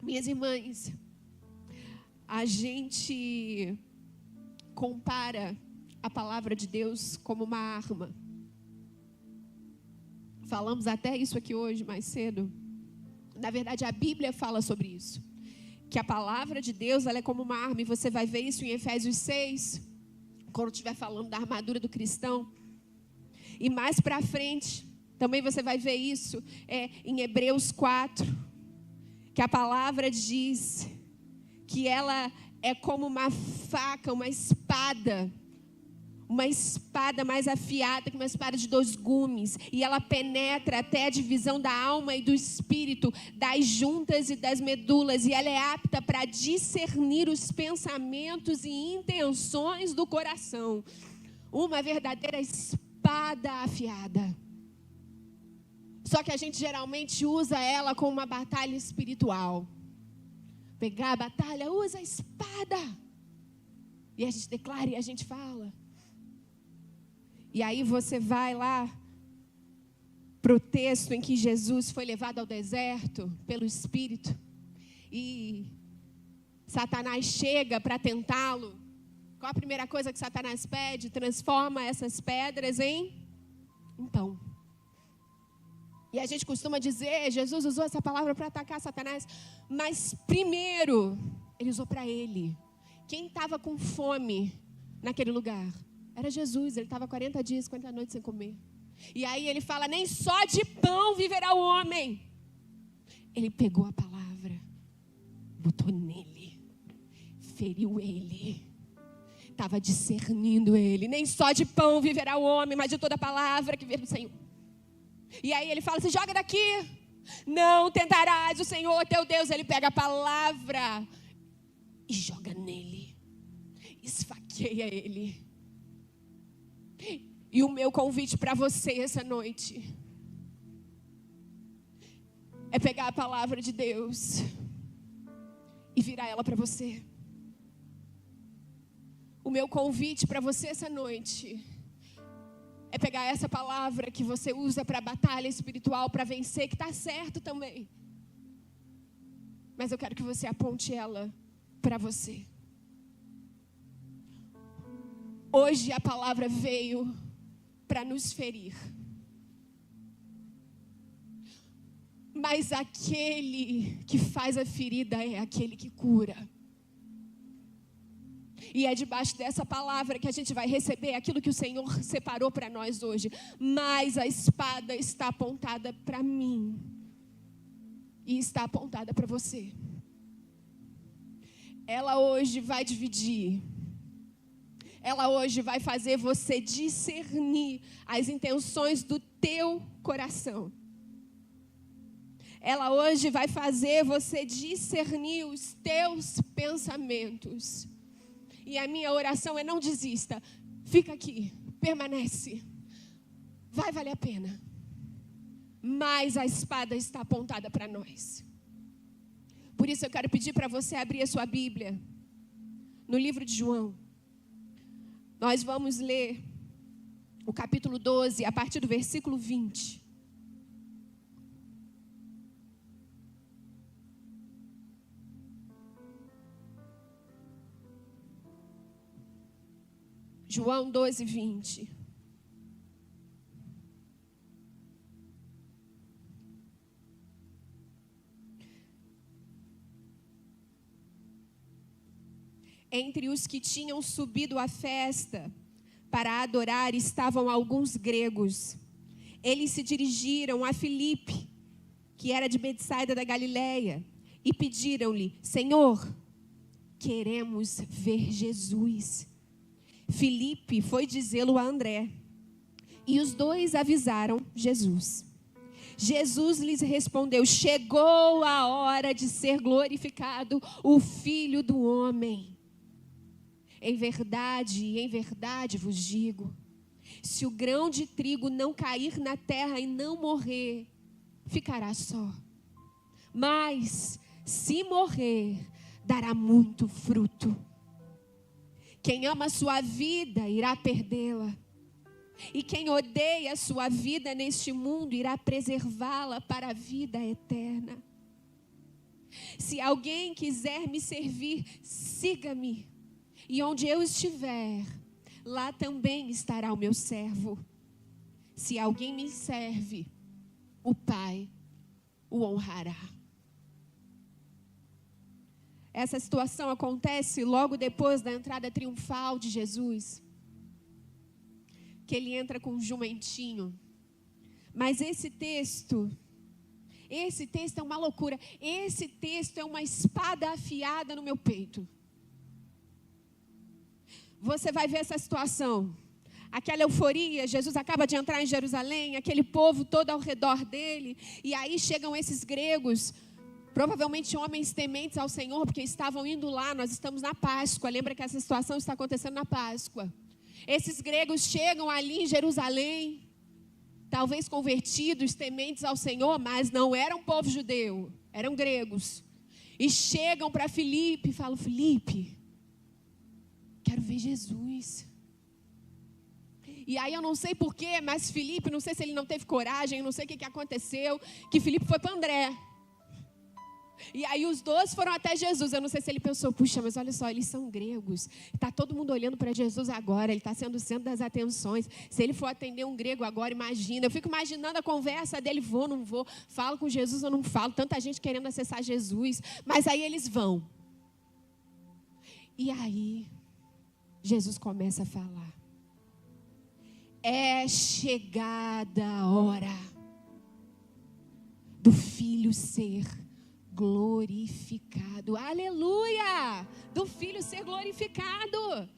Minhas irmãs, a gente compara a palavra de Deus como uma arma. Falamos até isso aqui hoje, mais cedo. Na verdade, a Bíblia fala sobre isso. Que a palavra de Deus, ela é como uma arma. E você vai ver isso em Efésios 6, quando estiver falando da armadura do cristão. E mais para frente, também você vai ver isso em Hebreus 4. Que a palavra diz que ela é como uma faca, uma espada mais afiada que uma espada de 2 gumes, e ela penetra até a divisão da alma e do espírito, das juntas e das medulas, e ela é apta para discernir os pensamentos e intenções do coração. Uma verdadeira espada afiada. Só que a gente geralmente usa ela como uma batalha espiritual. Pegar a batalha, usa a espada. E a gente declara e a gente fala. E aí você vai lá para o texto em que Jesus foi levado ao deserto pelo Espírito. E Satanás chega para tentá-lo. Qual a primeira coisa que Satanás pede? Transforma essas pedras em pão. E a gente costuma dizer, Jesus usou essa palavra para atacar Satanás. Mas primeiro, ele usou para ele. Quem estava com fome naquele lugar? Era Jesus, ele estava 40 dias, 50 noites sem comer. E aí ele fala, nem só de pão viverá o homem. Ele pegou a palavra, botou nele, feriu ele, estava discernindo ele. Nem só de pão viverá o homem, mas de toda palavra que vier do Senhor. E aí ele fala, se joga daqui. Não tentarás o Senhor teu Deus. Ele pega a palavra e joga nele, esfaqueia ele. E o meu convite para você essa noite é pegar a palavra de Deus e virar ela para você. O meu convite para você essa noite é pegar essa palavra que você usa para batalha espiritual, para vencer, que está certo também. Mas eu quero que você aponte ela para você. Hoje a palavra veio para nos ferir. Mas aquele que faz a ferida é aquele que cura. E é debaixo dessa palavra que a gente vai receber aquilo que o Senhor separou para nós hoje. Mas a espada está apontada para mim. E está apontada para você. Ela hoje vai dividir. Ela hoje vai fazer você discernir as intenções do teu coração. Ela hoje vai fazer você discernir os teus pensamentos. E a minha oração é: não desista. Fica aqui, permanece. Vai valer a pena. Mas a espada está apontada para nós. Por isso eu quero pedir para você abrir a sua Bíblia no livro de João. Nós vamos ler o capítulo 12, a partir do versículo 20. João 12, 20. Entre os que tinham subido à festa para adorar estavam alguns gregos. Eles se dirigiram a Filipe, que era de Betsaida da Galileia, e pediram-lhe: Senhor, queremos ver Jesus. Filipe foi dizê-lo a André, e os dois avisaram Jesus. Jesus lhes respondeu: chegou a hora de ser glorificado o Filho do Homem. Em verdade vos digo, se o grão de trigo não cair na terra e não morrer, ficará só. Mas, se morrer, dará muito fruto. Quem ama a sua vida irá perdê-la. E quem odeia a sua vida neste mundo irá preservá-la para a vida eterna. Se alguém quiser me servir, siga-me. E onde eu estiver, lá também estará o meu servo. Se alguém me serve, o Pai o honrará. Essa situação acontece logo depois da entrada triunfal de Jesus, que ele entra com um jumentinho. Mas esse texto é uma loucura. Esse texto é uma espada afiada no meu peito. Você vai ver essa situação. Aquela euforia, Jesus acaba de entrar em Jerusalém, aquele povo todo ao redor dele. E aí chegam esses gregos, provavelmente homens tementes ao Senhor, porque estavam indo lá, nós estamos na Páscoa. Lembra que essa situação está acontecendo na Páscoa. Esses gregos chegam ali em Jerusalém, talvez convertidos, tementes ao Senhor, mas não eram povo judeu, eram gregos. E chegam para Filipe e falam: Filipe, quero ver Jesus. E aí eu não sei porquê, mas Filipe, não sei se ele não teve coragem, não sei o que aconteceu, que Filipe foi para André. E aí os 12 foram até Jesus. Eu não sei se ele pensou: puxa, mas olha só, eles são gregos. Está todo mundo olhando para Jesus agora. Ele está sendo o centro das atenções. Se ele for atender um grego agora, imagina. Eu fico imaginando a conversa dele: vou, não vou. Falo com Jesus ou não falo. Tanta gente querendo acessar Jesus. Mas aí eles vão. E aí Jesus começa a falar: é chegada a hora do Filho ser glorificado. Aleluia! Do Filho ser glorificado.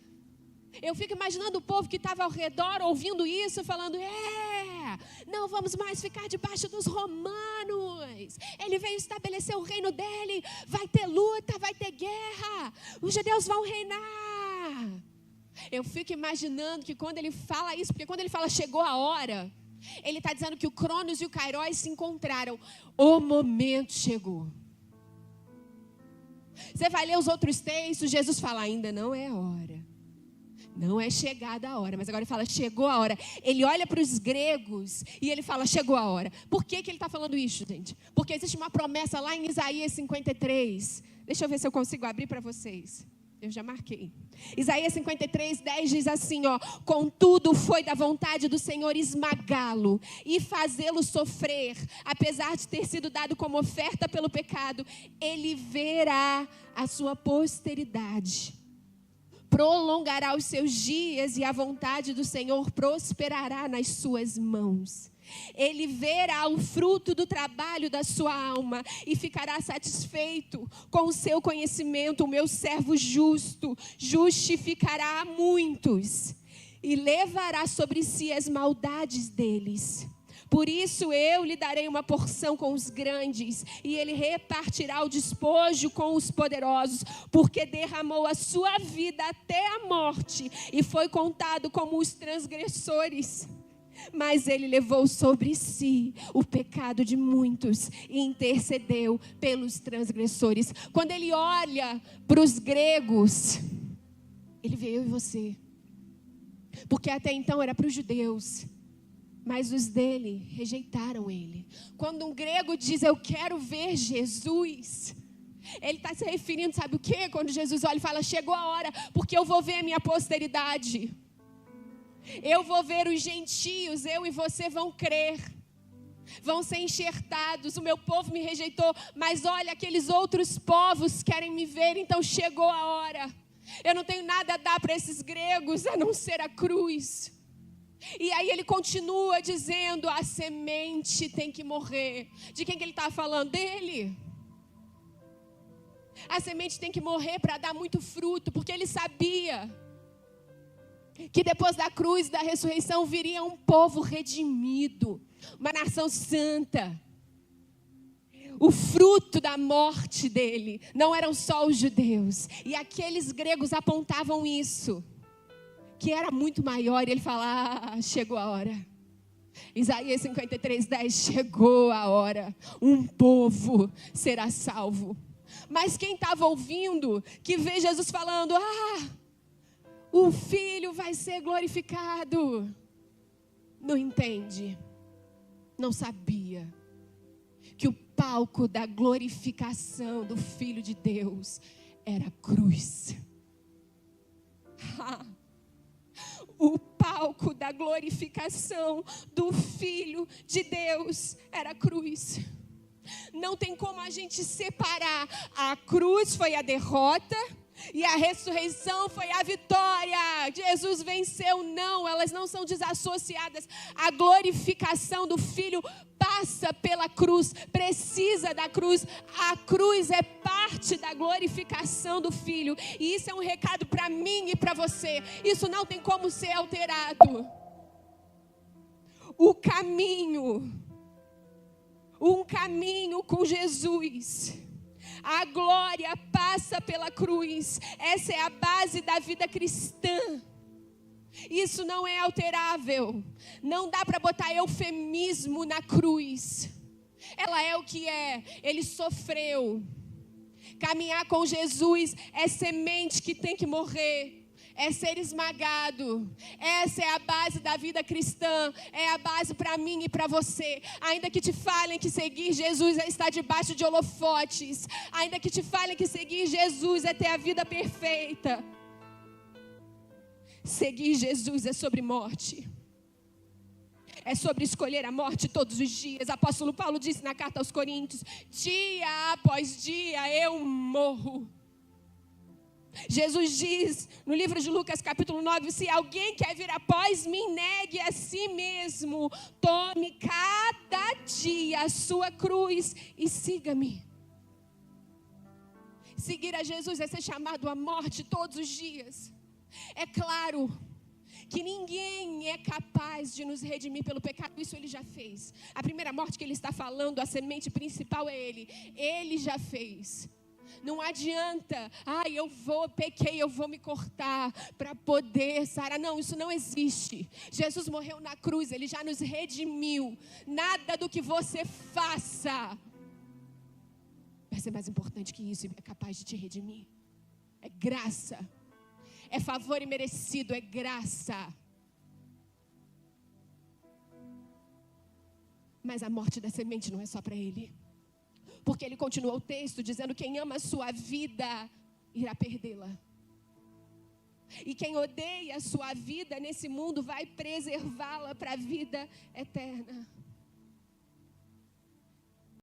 Eu fico imaginando o povo que estava ao redor ouvindo isso, falando: não vamos mais ficar debaixo dos romanos. Ele veio estabelecer o reino dele. Vai ter luta, vai ter guerra. Os judeus vão reinar. Eu fico imaginando que quando ele fala isso, porque quando ele fala chegou a hora, ele está dizendo que o Cronos e o Kairos se encontraram. O momento chegou. Você vai ler os outros textos, Jesus fala: ainda não é hora. Não é chegada a hora, mas agora ele fala: chegou a hora. Ele olha para os gregos e ele fala: chegou a hora. Por que ele está falando isso, gente? Porque existe uma promessa lá em Isaías 53. Deixa eu ver se eu consigo abrir para vocês. Eu já marquei. Isaías 53, 10 diz assim, contudo foi da vontade do Senhor esmagá-lo e fazê-lo sofrer, apesar de ter sido dado como oferta pelo pecado. Ele verá a sua posteridade, prolongará os seus dias e a vontade do Senhor prosperará nas suas mãos. Ele verá o fruto do trabalho da sua alma e ficará satisfeito com o seu conhecimento. O meu servo justo justificará a muitos e levará sobre si as maldades deles. Por isso eu lhe darei uma porção com os grandes e ele repartirá o despojo com os poderosos, porque derramou a sua vida até a morte e foi contado como os transgressores. Mas ele levou sobre si o pecado de muitos e intercedeu pelos transgressores. Quando ele olha para os gregos, ele vê eu e você. Porque até então era para os judeus, mas os dele rejeitaram ele. Quando um grego diz: eu quero ver Jesus, ele está se referindo, sabe o quê? Quando Jesus olha e fala: chegou a hora, porque eu vou ver a minha posteridade. Eu vou ver os gentios, eu e você vão crer, vão ser enxertados. O meu povo me rejeitou, mas olha, aqueles outros povos querem me ver, então chegou a hora. Eu não tenho nada a dar para esses gregos a não ser a cruz. E aí ele continua dizendo: a semente tem que morrer. De quem que ele está falando? Dele. A semente tem que morrer para dar muito fruto, porque ele sabia que depois da cruz e da ressurreição viria um povo redimido, uma nação santa. O fruto da morte dele não eram só os judeus, e aqueles gregos apontavam isso, que era muito maior. E ele fala: chegou a hora. Isaías 53, 10, chegou a hora, um povo será salvo. Mas quem estava ouvindo, que vê Jesus falando: o Filho vai ser glorificado, não entende, não sabia que o palco da glorificação do Filho de Deus era a cruz. O palco da glorificação do Filho de Deus era a cruz. Não tem como a gente separar. A cruz foi a derrota e a ressurreição foi a vitória. Jesus venceu, não, elas não são desassociadas. A glorificação do Filho passa pela cruz, precisa da cruz. A cruz é parte da glorificação do Filho. E isso é um recado para mim e para você. Isso não tem como ser alterado. Um caminho com Jesus. A glória passa pela cruz. Essa é a base da vida cristã. Isso não é alterável. Não dá para botar eufemismo na cruz. Ela é o que é. Ele sofreu. Caminhar com Jesus é semente que tem que morrer. É ser esmagado. Essa é a base da vida cristã. É a base para mim e para você. Ainda que te falem que seguir Jesus é estar debaixo de holofotes. Ainda que te falem que seguir Jesus é ter a vida perfeita. Seguir Jesus é sobre morte. É sobre escolher a morte todos os dias. Apóstolo Paulo disse na carta aos Coríntios: dia após dia eu morro. Jesus diz no livro de Lucas capítulo 9, se alguém quer vir após mim, negue a si mesmo, tome cada dia a sua cruz e siga-me. Seguir a Jesus é ser chamado à morte todos os dias. É claro que ninguém é capaz de nos redimir pelo pecado, isso ele já fez. A primeira morte que ele está falando, a semente principal é ele já fez. Não adianta, pequei, eu vou me cortar para poder sarar. Não, isso não existe. Jesus morreu na cruz, ele já nos redimiu. Nada do que você faça vai ser mais importante que isso e é capaz de te redimir. É graça, é favor imerecido, é graça. Mas a morte da semente não é só para ele. Porque ele continua o texto dizendo: quem ama a sua vida irá perdê-la. E quem odeia a sua vida nesse mundo vai preservá-la para a vida eterna.